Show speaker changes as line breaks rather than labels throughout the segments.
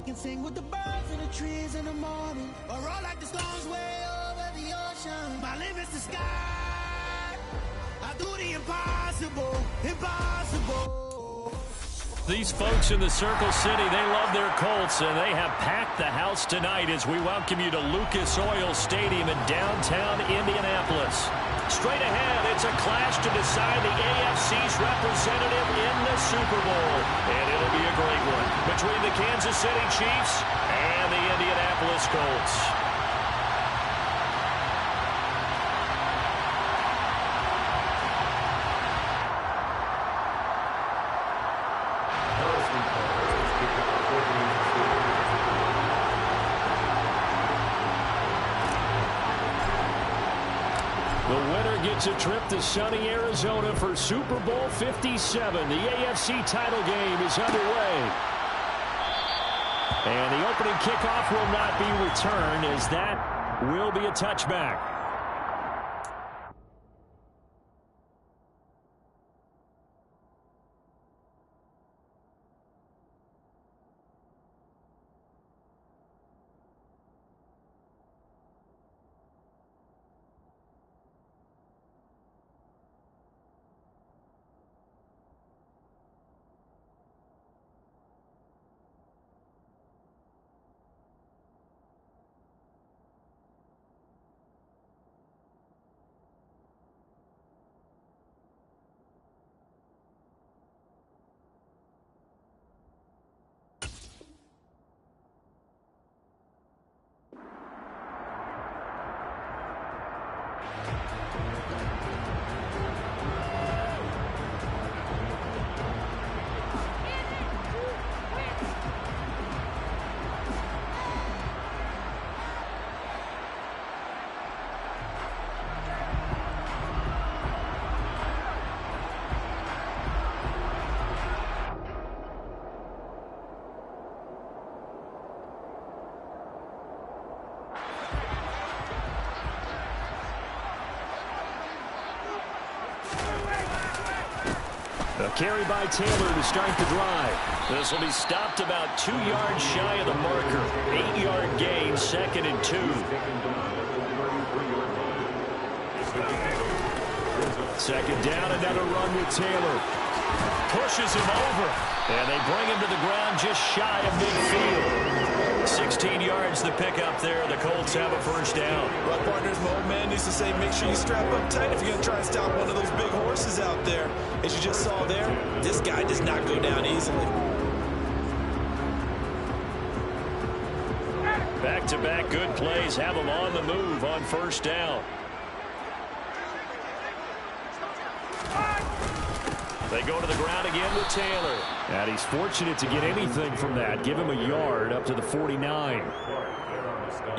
can sing with the birds and the trees in the morning, or roll like the storms way over the ocean. My limit's the sky. I do the impossible, impossible.
These folks in the Circle City, they love their Colts, and they have packed the house tonight as we welcome you to Lucas Oil Stadium in downtown Indianapolis. Straight ahead, it's a clash to decide the AFC's representative in the Super Bowl. And it'll be a great one between the Kansas City Chiefs and the Indianapolis Colts. Gets a trip to sunny Arizona for Super Bowl 57. The AFC title game is underway. And the opening kickoff will not be returned, as that will be a touchback. A carry by Taylor to start the drive. This will be stopped about 2 yards shy of the marker. 8-yard gain, 2nd and 2. Second down, another run with Taylor. Pushes him over. And they bring him to the ground just shy of midfield. 16 yards the pickup there. The Colts have a first down.
Well, partners, my old man used to say, make sure you strap up tight if you're going to try and stop one of those big horses out there. As you just saw there, this guy does not go down easily.
Back-to-back good plays have him on the move on first down. They go to the ground again with Taylor. And he's fortunate to get anything from that. Give him a yard up to the 49.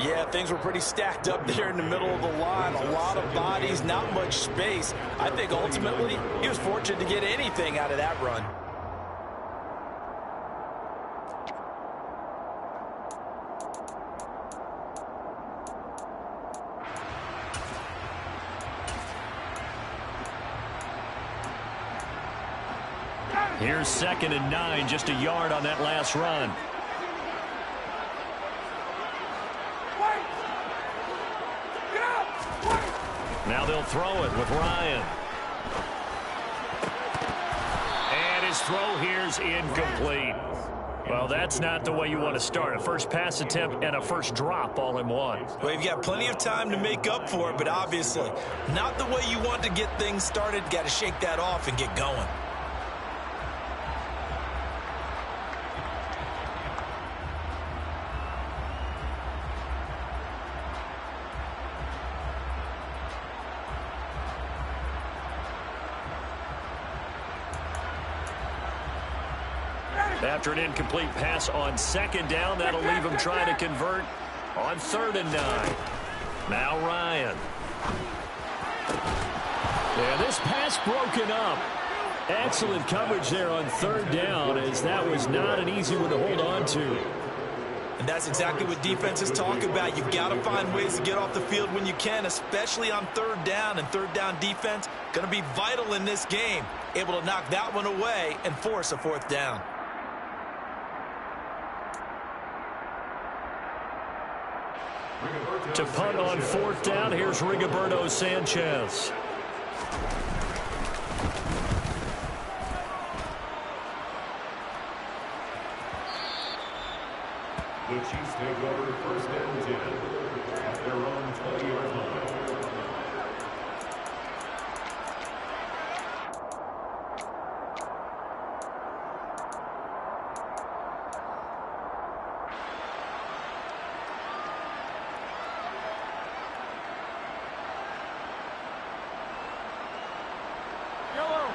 Yeah, things were pretty stacked up there in the middle of the line. A lot of bodies, not much space. I think ultimately he was fortunate to get anything out of that run.
Here's 2nd and 9, just a yard on that last run. Now they'll throw it with Ryan. And his throw here's incomplete. Well, that's not the way you want to start. A first pass attempt and a first drop all in one.
Well, you've got plenty of time to make up for it, but obviously not the way you want to get things started. Got to shake that off and get going.
After an incomplete pass on 2nd down, that'll leave him trying to convert on 3rd and 9. Now Ryan. And this pass broken up. Excellent coverage there on 3rd down, as that was not an easy one to hold on to.
And that's exactly what defenses talk about. You've got to find ways to get off the field when you can, especially on 3rd down. And 3rd down defense going to be vital in this game. Able to knock that one away and force a 4th down.
To punt on 4th down, here's Rigoberto Sanchez.
The Chiefs take over 1st and 10 at their own 20-yard line.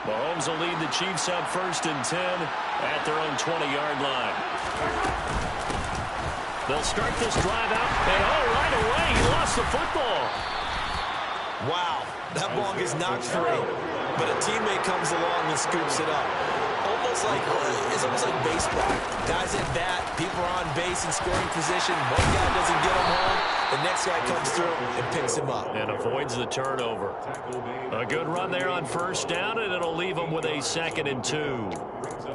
Mahomes will lead the Chiefs up 1st and 10 at their own 20-yard line. They'll start this drive out, and right away, he lost the football.
Wow, that ball gets knocked free, but a teammate comes along and scoops it up. It's almost like baseball. Guys at bat, people are on base in scoring position. One guy doesn't get him home. The next guy comes through and picks him up.
And avoids the turnover. A good run there on 1st down, and it'll leave them with a 2nd and 2.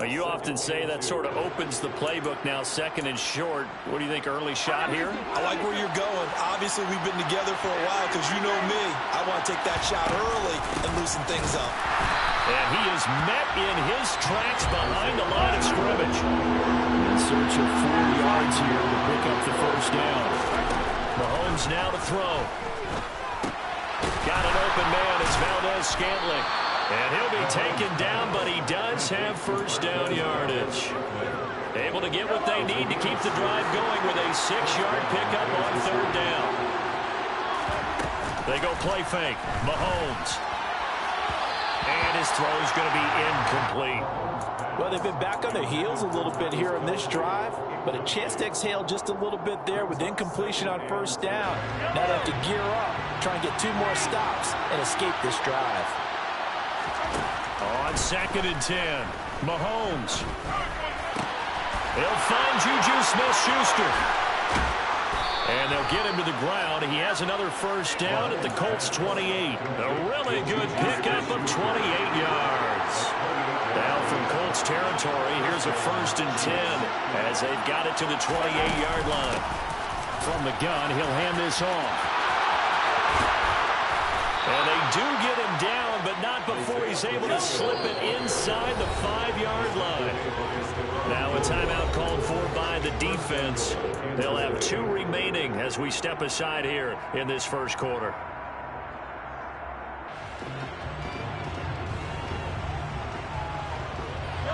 You often say that sort of opens the playbook now, 2nd and short. What do you think, early shot here?
I like where you're going. Obviously, we've been together for a while because you know me. I want to take that shot early and loosen things up.
And he is met in his tracks behind the line of scrimmage. In search of 4 yards here to pick up the 1st down. Mahomes now to throw. Got an open man. It's Valdez-Scantling. And he'll be taken down, but he does have 1st down yardage. Able to get what they need to keep the drive going with a 6-yard pickup on 3rd down. They go play fake. Mahomes. And his throw is going to be incomplete.
Well, they've been back on their heels a little bit here in this drive, but a chance to exhale just a little bit there with incompletion on 1st down. Now they have to gear up, try and get 2 more stops, and escape this drive.
On 2nd and 10, Mahomes. He'll find Juju Smith-Schuster. And they'll get him to the ground. He has another 1st down at the Colts 28. A really good pickup of 28 yards. Now from Colts territory, here's a 1st and 10 as they've got it to the 28-yard line. From the gun, he'll hand this off. And they do get him down, but not before he's able to slip it inside the 5-yard line. Now a timeout called for by the defense. They'll have 2 remaining as we step aside here in this 1st quarter.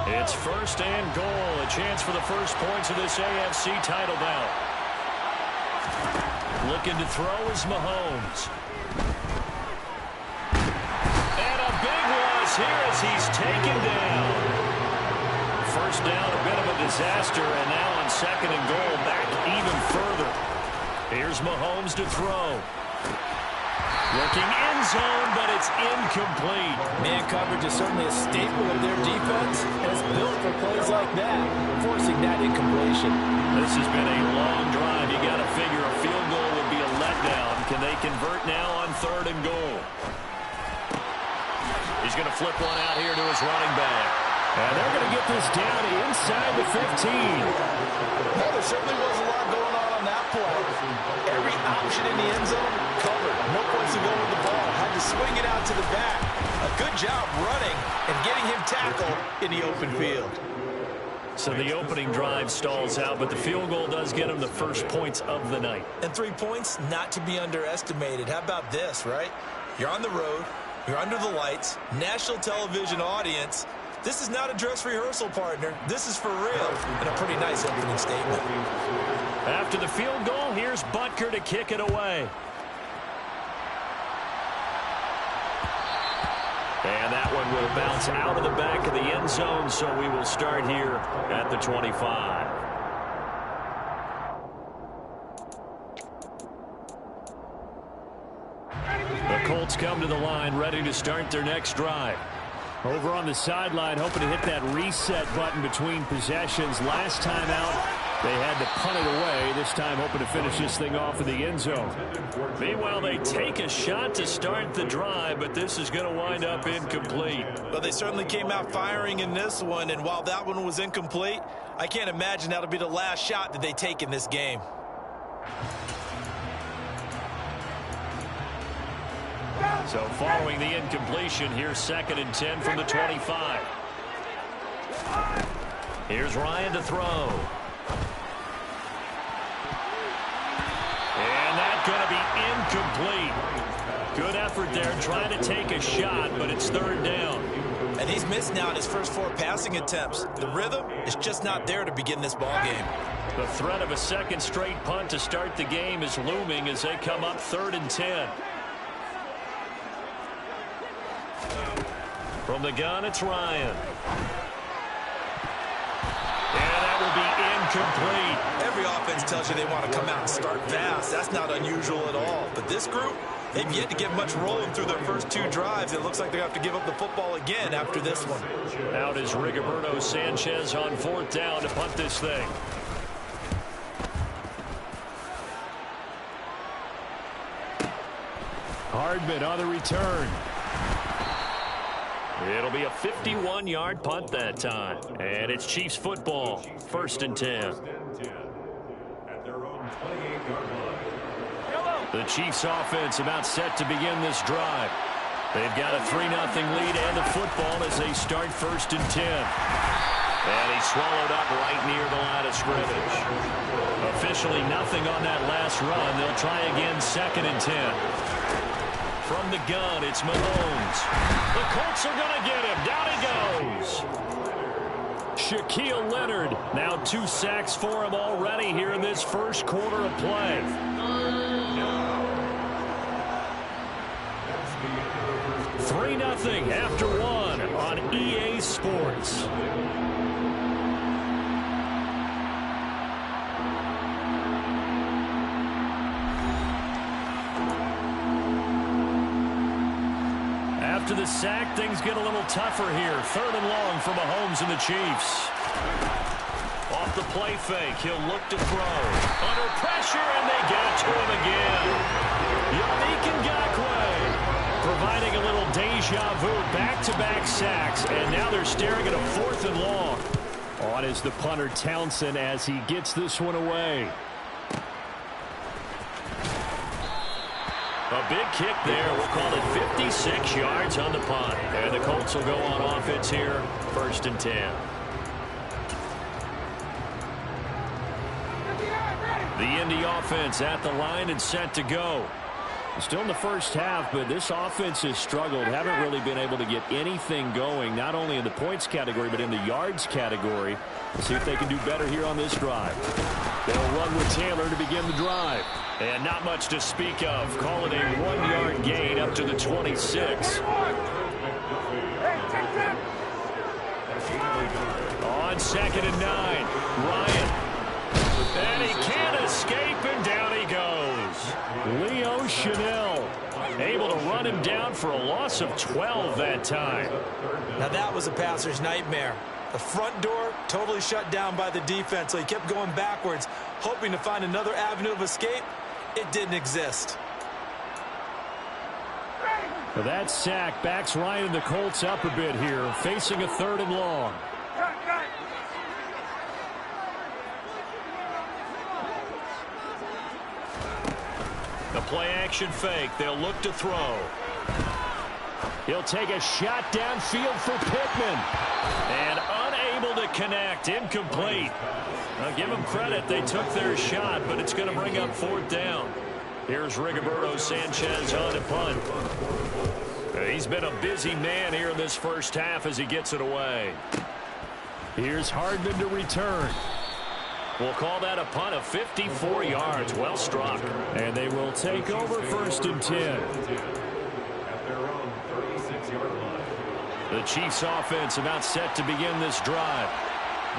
It's 1st and goal. A chance for the first points of this AFC title bout. Looking to throw is Mahomes. And a big loss here as he's taken down. 1st down, a bit of a disaster, and now on 2nd and goal, back even further. Here's Mahomes to throw. Looking end zone, but it's incomplete.
Man coverage is certainly a staple of their defense, and it's built for plays like that, forcing that incompletion.
This has been a long drive. You got to figure a field goal would be a letdown. Can they convert now on 3rd and goal? He's going to flip one out here to his running back. And they're going to get this down inside the 15.
Well, there certainly was a lot going on that play. Every option in the end zone covered. No place to go with the ball. Had to swing it out to the back. A good job running and getting him tackled in the open field.
So the opening drive stalls out, but the field goal does get him the 1st points of the night.
And 3 points, not to be underestimated. How about this, right? You're on the road. You're under the lights. National television audience. This is not a dress rehearsal, partner. This is for real, and a pretty nice opening statement.
After the field goal, here's Butker to kick it away. And that one will bounce out of the back of the end zone, so we will start here at the 25. The Colts come to the line, ready to start their next drive. Over on the sideline, hoping to hit that reset button between possessions. Last time out, they had to punt it away. This time, hoping to finish this thing off in the end zone. Meanwhile, they take a shot to start the drive, but this is going to wind up incomplete.
Well, they certainly came out firing in this one, and while that one was incomplete, I can't imagine that'll be the last shot that they take in this game.
So following the incompletion, here's 2nd and 10 from the 25. Here's Ryan to throw. And that's going to be incomplete. Good effort there trying to take a shot, but it's 3rd down.
And he's missed now in his first 4 passing attempts. The rhythm is just not there to begin this ball game.
The threat of a 2nd straight punt to start the game is looming as they come up 3rd and 10. From the gun, it's Ryan. And that will be incomplete.
Every offense tells you they want to come out and start fast. That's not unusual at all. But this group, they've yet to get much rolling through their first 2 drives. It looks like they have to give up the football again after this one.
Out is Rigoberto Sanchez on 4th down to punt this thing. Hardman on the return. It'll be a 51-yard punt that time. And it's Chiefs football. 1st and 10.
At their own 28-yard line.
The Chiefs offense about set to begin this drive. They've got a 3-0 lead and the football as they start 1st and 10. And he swallowed up right near the line of scrimmage. Officially nothing on that last run. They'll try again 2nd and 10. From the gun, it's Mahomes. The Colts are going to get him. Down he goes. Shaquille Leonard. Now 2 sacks for him already here in this first quarter of play. 3-0 after 1 on EA Sports. After the sack, things get a little tougher here. 3rd and long for Mahomes and the Chiefs. Off the play fake, he'll look to throw. Under pressure, and they get it to him again. Yannick Ngakoue providing a little deja vu. Back-to-back sacks, and now they're staring at a 4th and long. On is the punter Townsend as he gets this one away. A big kick there. We'll call it 56 yards on the punt. And the Colts will go on offense here. 1st and 10. The Indy offense at the line and set to go. Still in the first half, but this offense has struggled. Haven't really been able to get anything going, not only in the points category, but in the yards category. Let's see if they can do better here on this drive. They'll run with Taylor to begin the drive. And not much to speak of. Call it a 1-yard gain up to the 26. On 2nd and 9, Ryan. And he can't escape, and down he goes. Leo Chanel able to run him down for a loss of 12 that time.
Now that was a passer's nightmare. The front door totally shut down by the defense, so he kept going backwards, hoping to find another avenue of escape. It didn't exist.
That sack backs Ryan and the Colts up a bit here, facing a 3rd and long. The play-action fake. They'll look to throw. He'll take a shot downfield for Pittman. And unable to connect. Incomplete. Now, give them credit. They took their shot, but it's going to bring up 4th down. Here's Rigoberto Sanchez on the punt. He's been a busy man here in this first half as he gets it away. Here's Hardman to return. We'll call that a punt of 54 yards. Well struck. And they will take over 1st and 10.
At their own 36-yard line.
The Chiefs offense about set to begin this drive.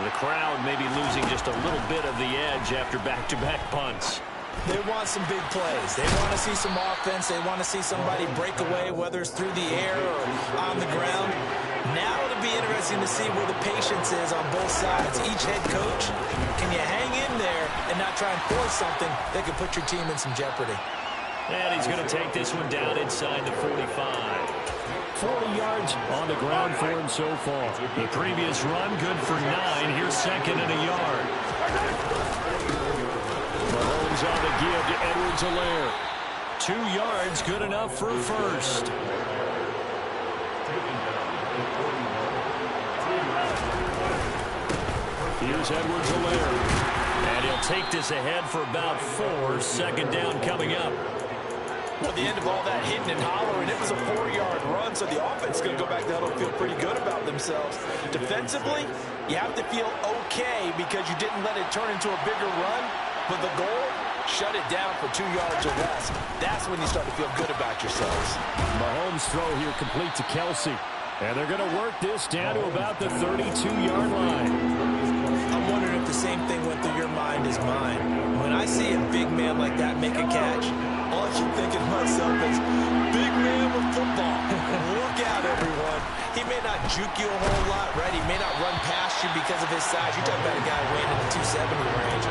The crowd may be losing just a little bit of the edge after back-to-back punts.
They want some big plays. They want to see some offense. They want to see somebody break away, whether it's through the air or on the ground. Now it'll be interesting to see where the patience is on both sides. Each head coach, can you hang in there and not try and force something that could put your team in some jeopardy?
And he's going to take this one down inside the 45. 40 yards on the ground for him so far. The previous run, good for 9. Here's 2nd and a yard. Mahomes on the give to Edwards-Helaire. 2 yards, good enough for a first. Here's Edwards-Helaire. And he'll take this ahead for about 4. Second down coming up.
Well, the end of all that hitting and hollering, it was a 4-yard run, so the offense is going to go back to huddle and feel pretty good about themselves. Defensively, you have to feel okay because you didn't let it turn into a bigger run, but the goal, shut it down for 2 yards or less. That's when you start to feel good about yourselves.
Mahomes' throw here complete to Kelsey. And they're going to work this down to about the 32-yard line.
I'm wondering if the same thing went through your mind as mine. When I see a big man like that make a catch, all I keep thinking to myself is, big man with football. Look out, everyone. He may not juke you a whole lot, right? He may not run past you because of his size. You're talking about a guy weighing in the 270 range.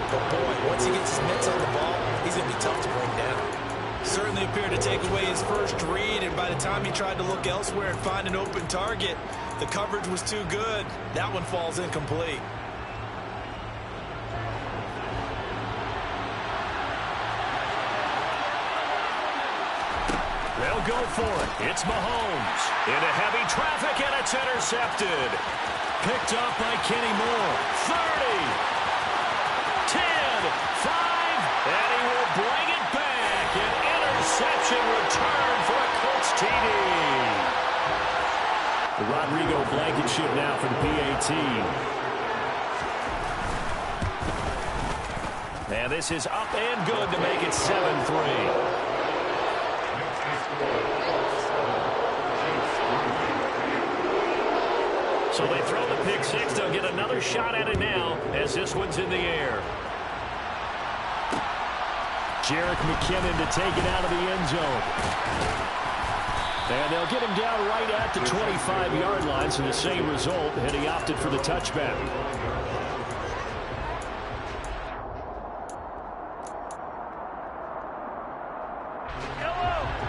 But, boy, once he gets his mitts on the ball, he's going to be tough to bring down. Certainly appeared to take away his first read, and by the time he tried to look elsewhere and find an open target, the coverage was too good. That one falls incomplete.
They'll go for it. It's Mahomes. Into heavy traffic, and it's intercepted. Picked up by Kenny Moore. 30, 10, 5, and he will bring it back. An interception return for a Colts TD. The Rodrigo Blankenship now for the PAT. And this is up and good to make it 7-3. So they throw the pick six. They'll get another shot at it now as this one's in the air. Jerick McKinnon to take it out of the end zone. And they'll get him down right at the 25-yard line, so the same result, and he opted for the touchback.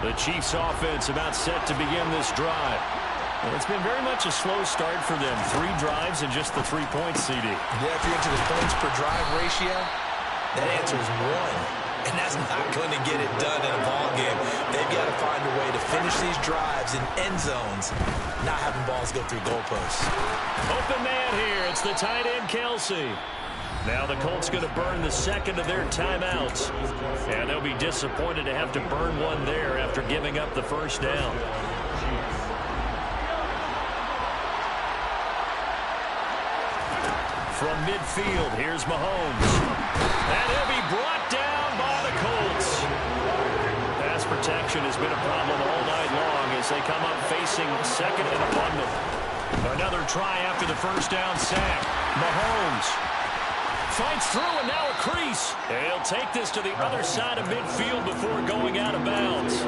The Chiefs offense about set to begin this drive. Well, it's been very much a slow start for them. 3 drives and just the 3 points, CD.
Yeah, if you're into the points per drive ratio, that answer is 1. And that's not going to get it done in a ball game. They've got to find a way to finish these drives in end zones, not having balls go through goalposts.
Open man here. It's the tight end, Kelsey. Now the Colts going to burn the second of their timeouts. And they'll be disappointed to have to burn one there after giving up the first down. From midfield, here's Mahomes. That he'll be brought down by the Colts. Pass protection has been a problem all night long as they come up facing second and a bundle. Another try after the first down sack. Mahomes fights through, and now a crease. And he'll take this to the other side of midfield before going out of bounds.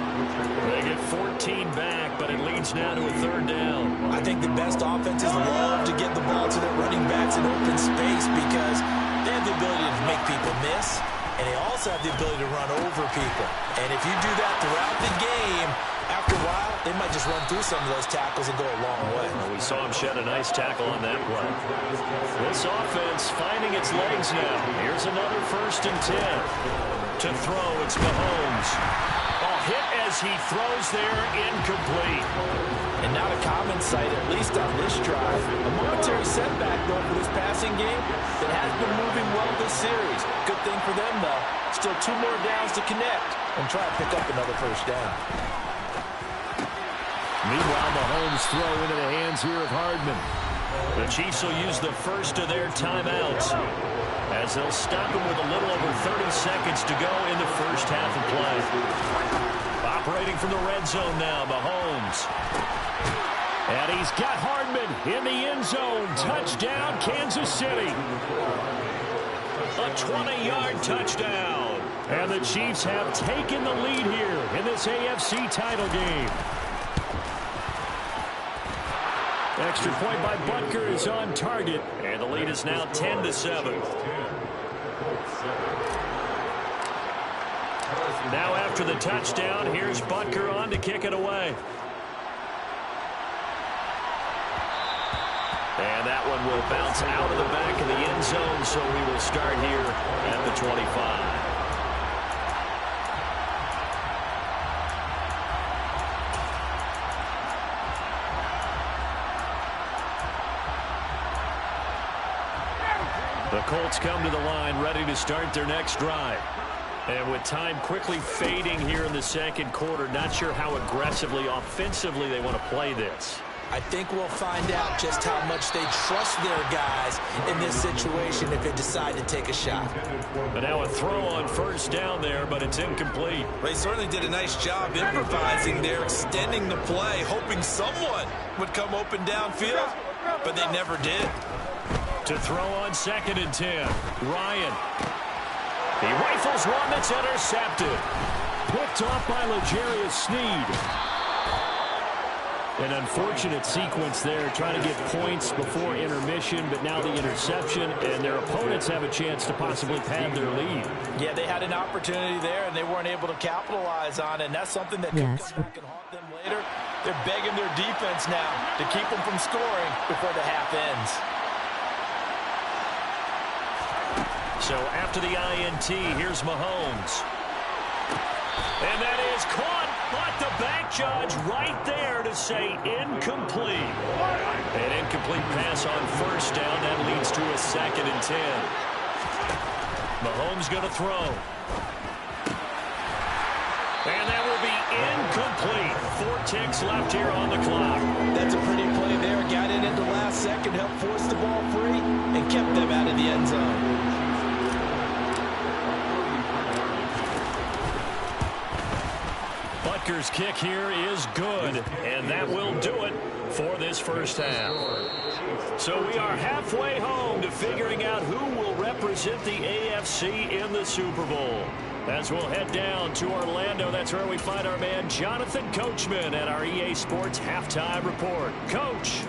They get 14 back, but it leads now to a third down.
I think the best offenses love to get the ball to their running backs in open space because they have the ability to make people miss, and they also have the ability to run over people. And if you do that throughout the game, after a while, they might just run through some of those tackles and go a long way.
Well, we saw him shed a nice tackle on that play. This offense finding its legs now. Here's another 1st and 10. To throw, it's Mahomes. A hit as he throws there, incomplete.
And not a common sight, at least on this drive. A momentary setback, though, for this passing game that has been moving well this series. Good thing for them, though. Still 2 more downs to connect and try to pick up another first down.
Meanwhile, Mahomes throw into the hands here of Hardman. The Chiefs will use the first of their timeouts as they'll stop him with a little over 30 seconds to go in the first half of play. Operating from the red zone now, Mahomes. And he's got Hardman in the end zone. Touchdown, Kansas City. A 20-yard touchdown. And the Chiefs have taken the lead here in this AFC title game. Extra point by Butker is on target, and the lead is now 10-7. Now after the touchdown, here's Butker on to kick it away. And that one will bounce out of the back of the end zone, so we will start here at the 25. The Colts come to the line ready to start their next drive. And with time quickly fading here in the second quarter, not sure how aggressively, offensively they want to play this.
I think we'll find out just how much they trust their guys in this situation if they decide to take a shot.
And now a throw on first down there, but it's incomplete.
They certainly did a nice job improvising there, extending the play, hoping someone would come open downfield, but they never did.
To throw on 2nd and 10, Ryan. He rifles one that's intercepted. Picked off by L'Jarius Sneed. An unfortunate sequence there, trying to get points before intermission, but now the interception, and their opponents have a chance to possibly pad their lead.
Yeah, they had an opportunity there, and they weren't able to capitalize on it, and that's something that could come back and haunt them later. They're begging their defense now to keep them from scoring before the half ends.
So after the INT, here's Mahomes. And that is caught, but the back judge right there to say incomplete. An incomplete pass on first down. That leads to a 2nd and 10. Mahomes going to throw. And that will be incomplete. 4 ticks left here on the clock.
That's a pretty play there. Got in at the last second, helped force the ball free, and kept them out of the end zone.
Butker's kick here is good, and that will do it for this first half. So we are halfway home to figuring out who will represent the AFC in the Super Bowl. As we'll head down to Orlando, that's where we find our man Jonathan Coachman at our EA Sports Halftime Report. Coach.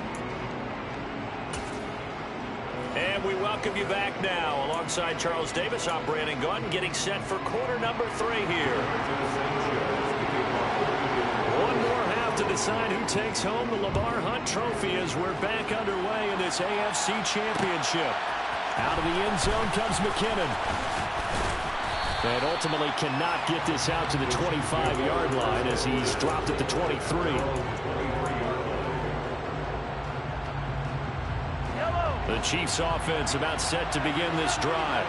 And we welcome you back now. Alongside Charles Davis, I'm Brandon Gaudin, getting set for quarter number 3 here. One more half to decide who takes home the Lamar Hunt Trophy as we're back underway in this AFC Championship. Out of the end zone comes McKinnon. And ultimately cannot get this out to the 25-yard line as he's dropped at the 23. The Chiefs offense about set to begin this drive.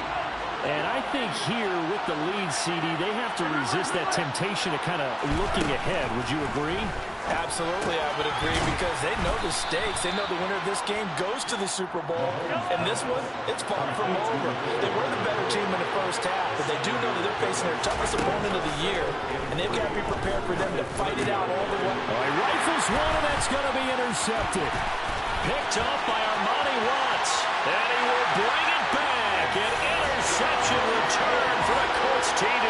And I think here with the lead, CD, they have to resist that temptation of kind of looking ahead. Would you agree?
Absolutely, I would agree, because they know the stakes. They know the winner of this game goes to the Super Bowl. And this one, it's fought from over. They were the better team in the first half, but they do know that they're facing their toughest opponent of the year, and they've got to be prepared for them to fight it out all the way.
All right, rifles one, and that's going to be intercepted. Picked off by Armani Watts, and he will bring it back. An interception return for the Colts TD.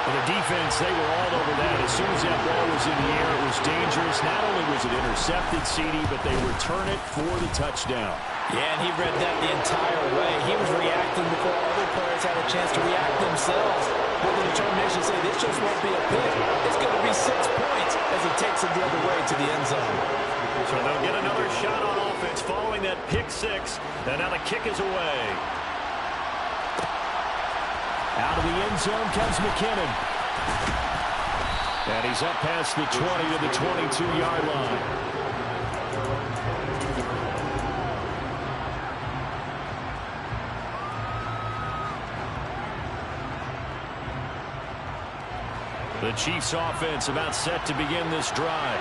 The defense, they were all over that. As soon as that ball was in the air, it was dangerous. Not only was it intercepted, CD, but they return it for the touchdown.
Yeah, and he read that the entire way. He was reacting before other players had a chance to react themselves. With the determination to say this just won't be a pick. It's going to be 6 points as he takes it the other way to the end zone.
So they'll get another shot on offense following that pick 6. And now the kick is away. Out of the end zone comes McKinnon. And he's up past the 20 to the 22-yard line. The Chiefs offense about set to begin this drive.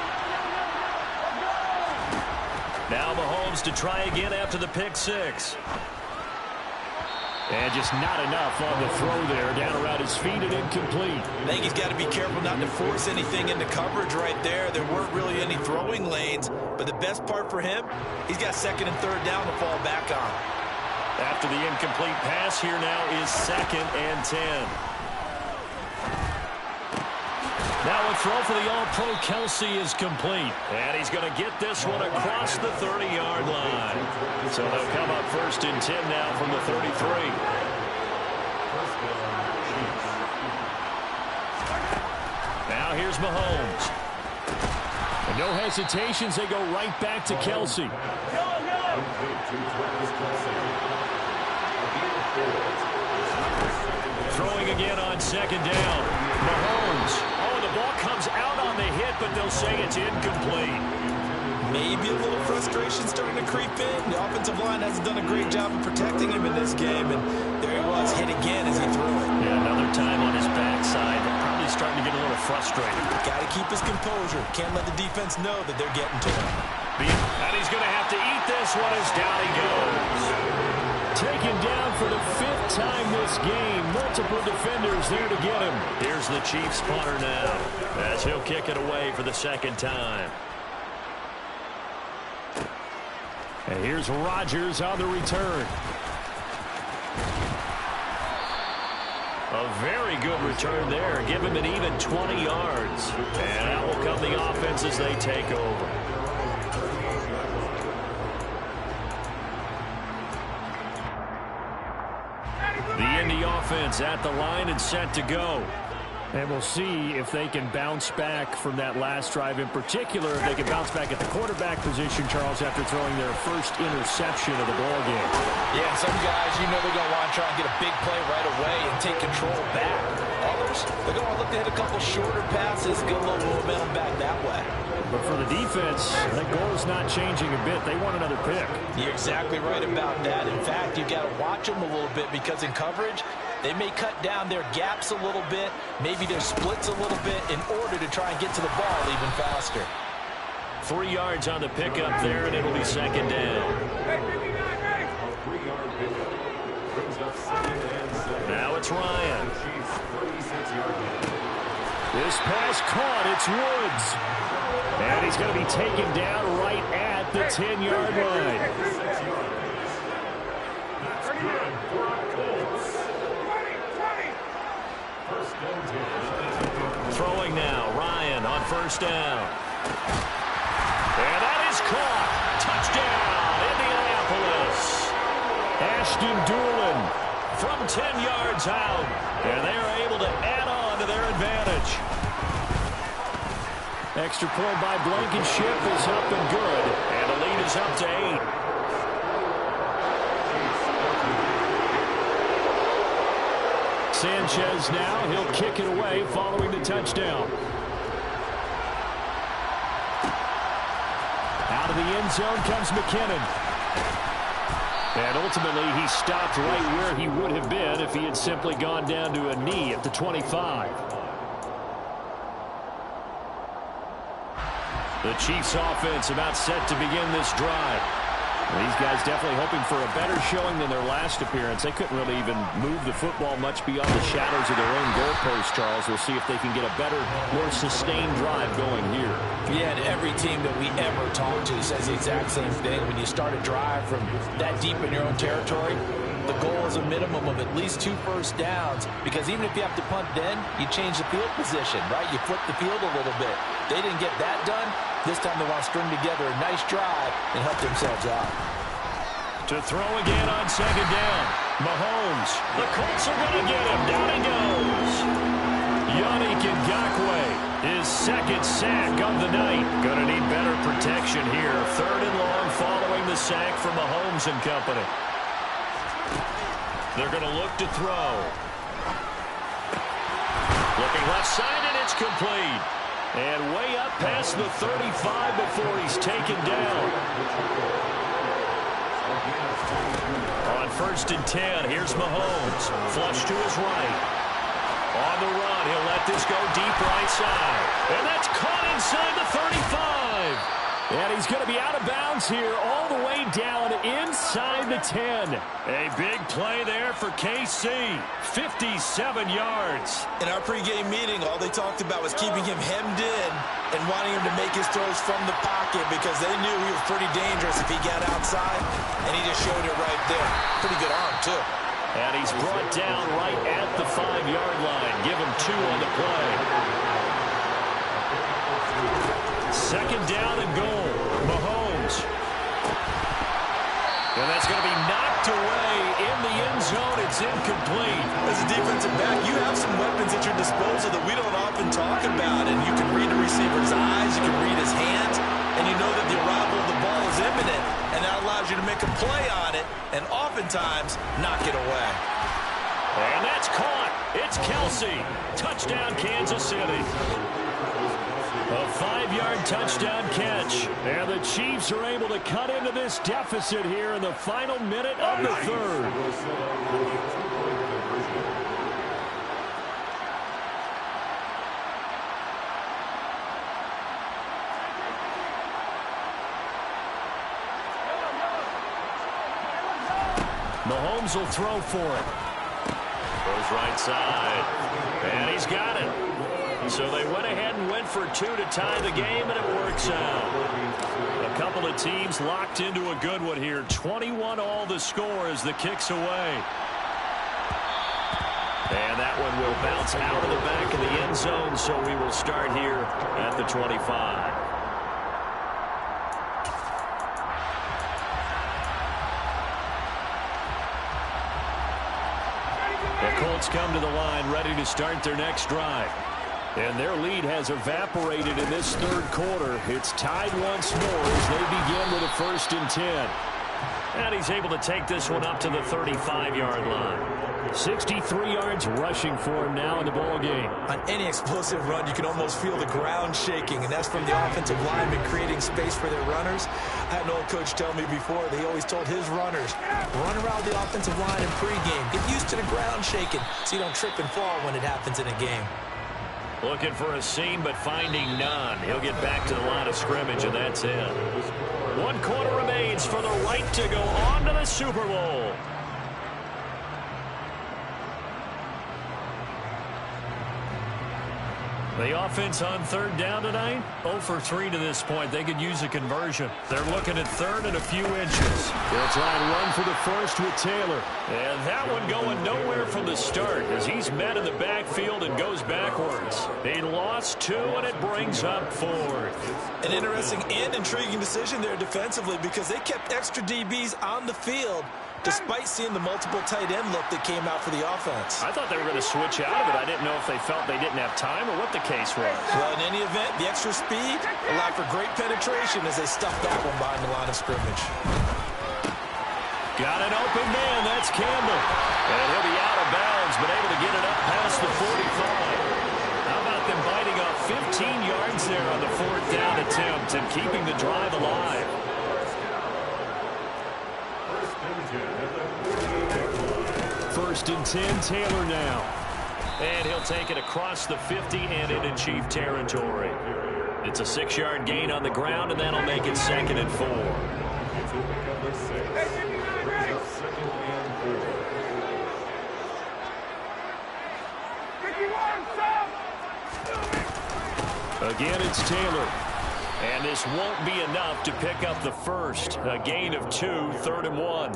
Now Mahomes to try again after the pick 6. And just not enough on the throw there. Down around his feet and incomplete.
I think he's got to be careful not to force anything into coverage right there. There weren't really any throwing lanes. But the best part for him, he's got 2nd and 3rd down to fall back on.
After the incomplete pass, here now is 2nd and 10. Now a throw for the All-Pro Kelce is complete. And he's going to get this one across the 30-yard line. So they'll come up 1st and 10 now from the 33. Now here's Mahomes. And no hesitations, they go right back to Kelce. Throwing again on 2nd down. Mahomes. Oh, the ball comes out on the hit, but they'll say it's incomplete.
Maybe a little frustration starting to creep in. The offensive line hasn't done a great job of protecting him in this game, and there he was, hit again as he threw it.
Yeah, another time on his backside. Probably starting to get a little frustrated.
Got to keep his composure. Can't let the defense know that they're getting to him.
And he's going to have to eat this one as down he goes. Taken down for the 5th time this game. Multiple defenders there to get him. Here's the Chiefs punter now as he'll kick it away for the 2nd time. And here's Rodgers on the return. A very good return there. Give him an even 20 yards. And that will come the offense as they take over. The Indy offense at the line and set to go. And we'll see if they can bounce back from that last drive in particular. If they can bounce back at the quarterback position, Charles, after throwing their first interception of the ball game.
Yeah, some guys, you know they're going to want to try and get a big play right away and take control back. Others, they're going to look to hit a couple shorter passes, get a little momentum back that way.
But for the defense, that goal is not changing a bit. They want another pick.
You're exactly right about that. In fact, you've got to watch them a little bit because in coverage, they may cut down their gaps a little bit, maybe their splits a little bit in order to try and get to the ball even faster.
3 yards on the pickup there, and it'll be 2nd down. Now it's Ryan. This pass caught. It's Woods. And he's going to be taken down right at the 10-yard line. Throwing now, Ryan on 1st down. And that is caught. Touchdown, Indianapolis. Ashton Dulin from 10 yards out. And they are able to add on to their advantage. Extra point by Blankenship is up and good. And the lead is up to 8. Sanchez now, he'll kick it away following the touchdown. Out of the end zone comes McKinnon. And ultimately he stopped right where he would have been if he had simply gone down to a knee at the 25. The Chiefs offense about set to begin this drive. These guys definitely hoping for a better showing than their last appearance. They couldn't really even move the football much beyond the shadows of their own goalpost, Charles. We'll see if they can get a better, more sustained drive going here.
Yeah, and every team that we ever talk to says the exact same thing. When you start a drive from that deep in your own territory, the goal is a minimum of at least 2 first downs, because even if you have to punt then, you change the field position, right? You flip the field a little bit. They didn't get that done. This time they want to string together a nice drive and help themselves out.
To throw again on 2nd down. Mahomes. The Colts are going to get him. Down he goes. Yannick Ngakoue, his 2nd sack of the night. Going to need better protection here. 3rd and long following the sack from Mahomes and company. They're going to look to throw. Looking left side, and it's complete. And way up past the 35 before he's taken down. On 1st and 10, here's Mahomes. Flush to his right. On the run, he'll let this go deep right side. And that's caught inside the 35. And he's going to be out of bounds here all the way down inside the 10. A big play there for KC. 57 yards.
In our pregame meeting, all they talked about was keeping him hemmed in and wanting him to make his throws from the pocket because they knew he was pretty dangerous if he got outside, and he just showed it right there. Pretty good arm, too.
And he's brought down right at the 5-yard line. Give him 2 on the play. 2nd down and goal. Mahomes. And that's going to be knocked away in the end zone. It's incomplete.
As a defensive back, you have some weapons at your disposal that we don't often talk about. And you can read the receiver's eyes, you can read his hands, and you know that the arrival of the ball is imminent. And that allows you to make a play on it and oftentimes knock it away.
And that's caught. It's Kelsey. Touchdown, Kansas City. A 5-yard touchdown catch. And the Chiefs are able to cut into this deficit here in the final minute of the third. Mahomes will throw for it. Goes right side. And he's got it. So they went ahead and went for 2 to tie the game, and it works out. A couple of teams locked into a good one here. 21 all the score as the kick's away. And that one will bounce out of the back of the end zone, so we will start here at the 25. The Colts come to the line ready to start their next drive. And their lead has evaporated in this third quarter. It's tied once more as they begin with a 1st and 10. And he's able to take this one up to the 35-yard line. 63 yards rushing for him now in the ball game.
On any explosive run, you can almost feel the ground shaking, and that's from the offensive linemen creating space for their runners. I had an old coach tell me before that he always told his runners, run around the offensive line in pregame. Get used to the ground shaking so you don't trip and fall when it happens in a game.
Looking for a seam, but finding none. He'll get back to the line of scrimmage, and that's it. 1 quarter remains for the right to go on to the Super Bowl. The offense on 3rd down tonight, 0 for 3 to this point. They could use a conversion. They're looking at 3rd and a few inches. They'll try and run for the first with Taylor. And that one going nowhere from the start as he's met in the backfield and goes backwards. They lost 2, and it brings up 4th.
An interesting and intriguing decision there defensively because they kept extra DBs on the field despite seeing the multiple tight end look that came out for the offense.
I thought they were going to switch out of it. I didn't know if they felt they didn't have time or what the case was.
Well, in any event, the extra speed allowed for great penetration as they stuffed that one behind the line of scrimmage.
Got an open man. That's Campbell. And he'll be out of bounds, but able to get it up past the 45. How about them biting off 15 yards there on the 4th down attempt and keeping the drive alive? 1st and 10, Taylor now. And he'll take it across the 50 and into Chief territory. It's a 6-yard gain on the ground, and that'll make it 2nd and 4. Again, it's Taylor. And this won't be enough to pick up the first. A gain of 2, 3rd and 1.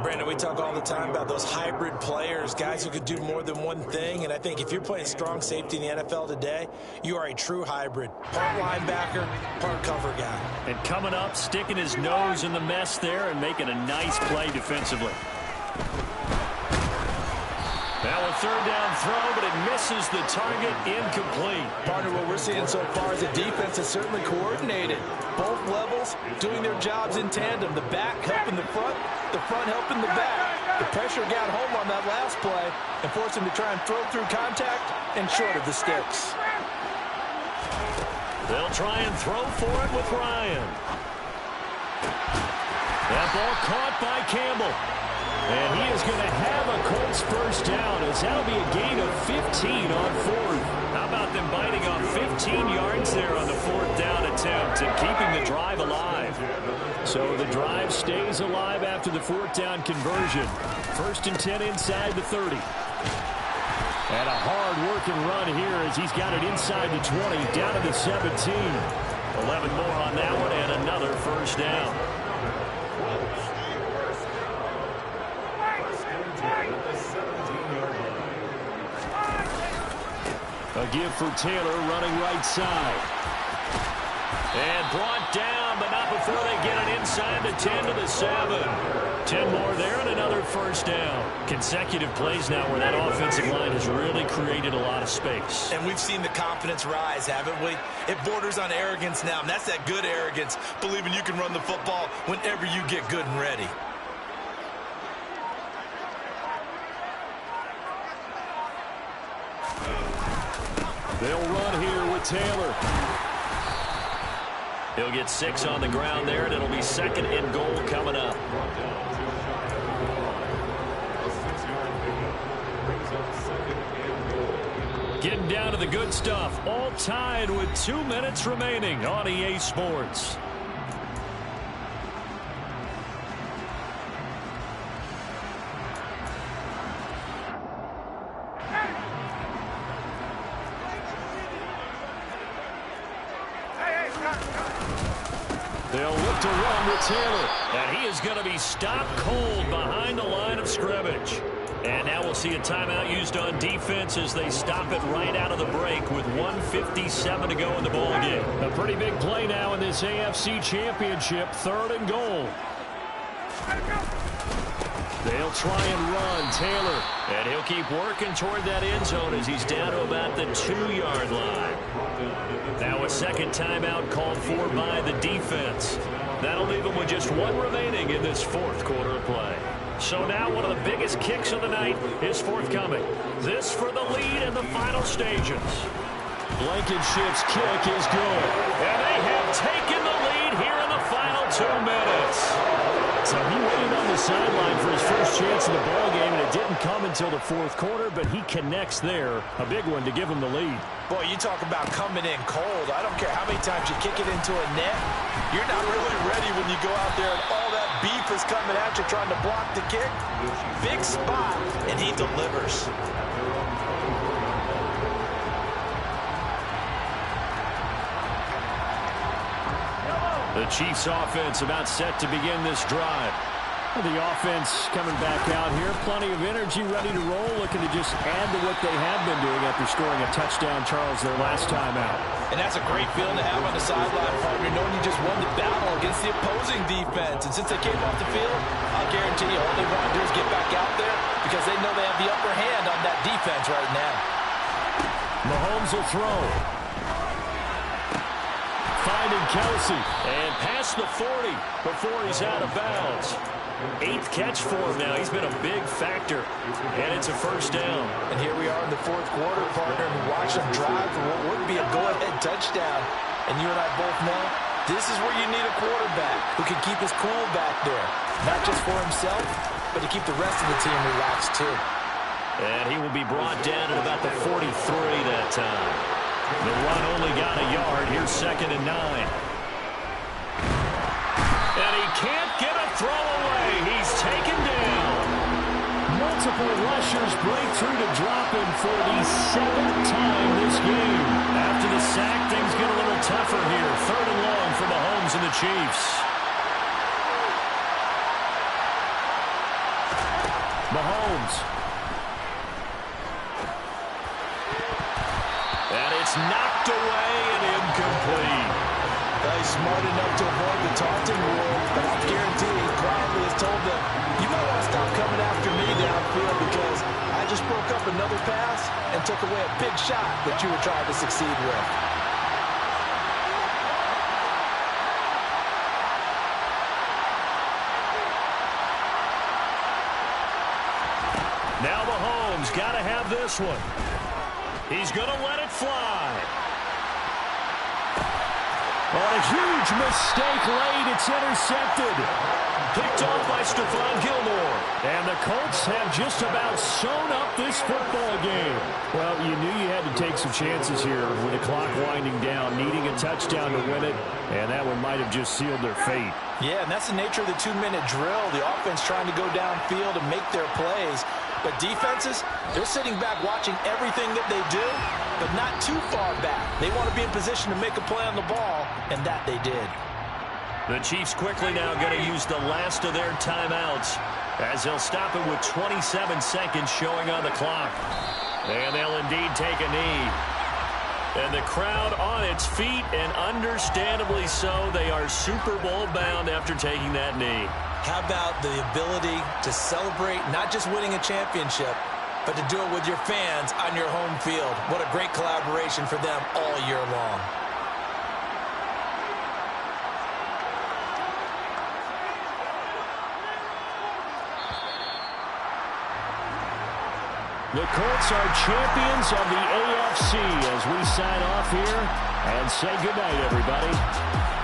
Brandon, we talk all the time about those hybrid players, guys who could do more than one thing. And I think if you're playing strong safety in the NFL today, you are a true hybrid. Part linebacker, part cover guy.
And coming up, sticking his nose in the mess there and making a nice play defensively. Now a 3rd down throw, but it misses the target, incomplete.
Partner, what we're seeing so far is the defense is certainly coordinated. Both levels doing their jobs in tandem. The back helping the front helping the back. The pressure got home on that last play and forced him to try and throw through contact and short of the sticks.
They'll try and throw for it with Ryan. That ball caught by Campbell. And he is going to have a Colts 1st down as that'll be a gain of 15 on 4th. How about them biting off 15 yards there on the 4th down attempt and keeping the drive alive? So the drive stays alive after the 4th down conversion. 1st and 10 inside the 30. And a hard-working run here as he's got it inside the 20, down to the 17. 11 more on that one and another 1st down. A give for Taylor running right side. And brought down, but not before they get it inside the 10 to the 7. 10 more there and another 1st down. Consecutive plays now where that offensive line has really created a lot of space.
And we've seen the confidence rise, haven't we? It borders on arrogance now, and that's that good arrogance, believing you can run the football whenever you get good and ready.
They'll run here with with Taylor. He'll get 6 on the ground there, and it'll be 2nd and goal coming up. Getting down to the good stuff. All tied with 2 minutes remaining on EA Sports. They'll look to run with Taylor. And he is going to be stopped cold behind the line of scrimmage. And now we'll see a timeout used on defense as they stop it right out of the break with 1:57 to go in the ball game. A pretty big play now in this AFC Championship, 3rd and goal. They'll try and run Taylor. And he'll keep working toward that end zone as he's down to about the 2-yard line. Now a 2nd timeout called for by the defense. That'll leave them with just 1 remaining in this 4th quarter of play. So now one of the biggest kicks of the night is forthcoming. This for the lead in the final stages. Blankenship's kick is good. And they have taken the lead here in the final 2 minutes. So he waited on the sideline for his first chance in the ball game, and it didn't come until the 4th quarter, but he connects there. A big one to give him the lead.
Boy, you talk about coming in cold. I don't care how many times you kick it into a net. You're not really ready when you go out there and all that beef is coming at you trying to block the kick. Big spot, and he delivers.
The Chiefs offense about set to begin this drive. The offense coming back out here. Plenty of energy, ready to roll, looking to just add to what they have been doing after scoring a touchdown, Charles, their last time out.
And that's a great feeling to have on the sideline, partner, knowing you just won the battle against the opposing defense. And since they came off the field, I'll guarantee you all they want to do is get back out there because they know they have the upper hand on that defense right now.
Mahomes will throw. Finding Kelsey. And past the 40 before he's out of bounds. 8th catch for him now. He's been a big factor. And it's a 1st down.
And here we are in the 4th quarter, partner, and watch them drive for what would be a go-ahead touchdown. And you and I both know this is where you need a quarterback who can keep his cool back there. Not just for himself, but to keep the rest of the team relaxed too.
And he will be brought down at about the 43 that time. The run only got a yard. Here's 2nd and 9. And he can't get a throw away. He's taken down. Multiple rushers break through to drop him for the 7th time this game. After the sack, things get a little tougher here. 3rd and long for Mahomes and the Chiefs. Mahomes. And it's knocked away and incomplete.
He's smart enough to avoid the taunting rule, but I guarantee he quietly has told them, you might want to stop coming after me downfield because I just broke up another pass and took away a big shot that you were trying to succeed with.
Now Mahomes got to have this one. He's going to let it fly. On a huge mistake late, it's intercepted. Picked off by Stephon Gilmore. And the Colts have just about sewn up this football game. Well, you knew you had to take some chances here with the clock winding down, needing a touchdown to win it, and that one might have just sealed their fate.
Yeah, and that's the nature of the 2-minute drill. The offense trying to go downfield and make their plays. But defenses, they're sitting back watching everything that they do, but not too far back. They want to be in position to make a play on the ball, and that they did.
The Chiefs quickly now going to use the last of their timeouts as they'll stop it with 27 seconds showing on the clock. And they'll indeed take a knee. And the crowd on its feet, and understandably so. They are Super Bowl bound after taking that knee.
How about the ability to celebrate not just winning a championship, but to do it with your fans on your home field? What a great collaboration for them all year long.
The Colts are champions of the AFC as we sign off here and say goodnight, everybody.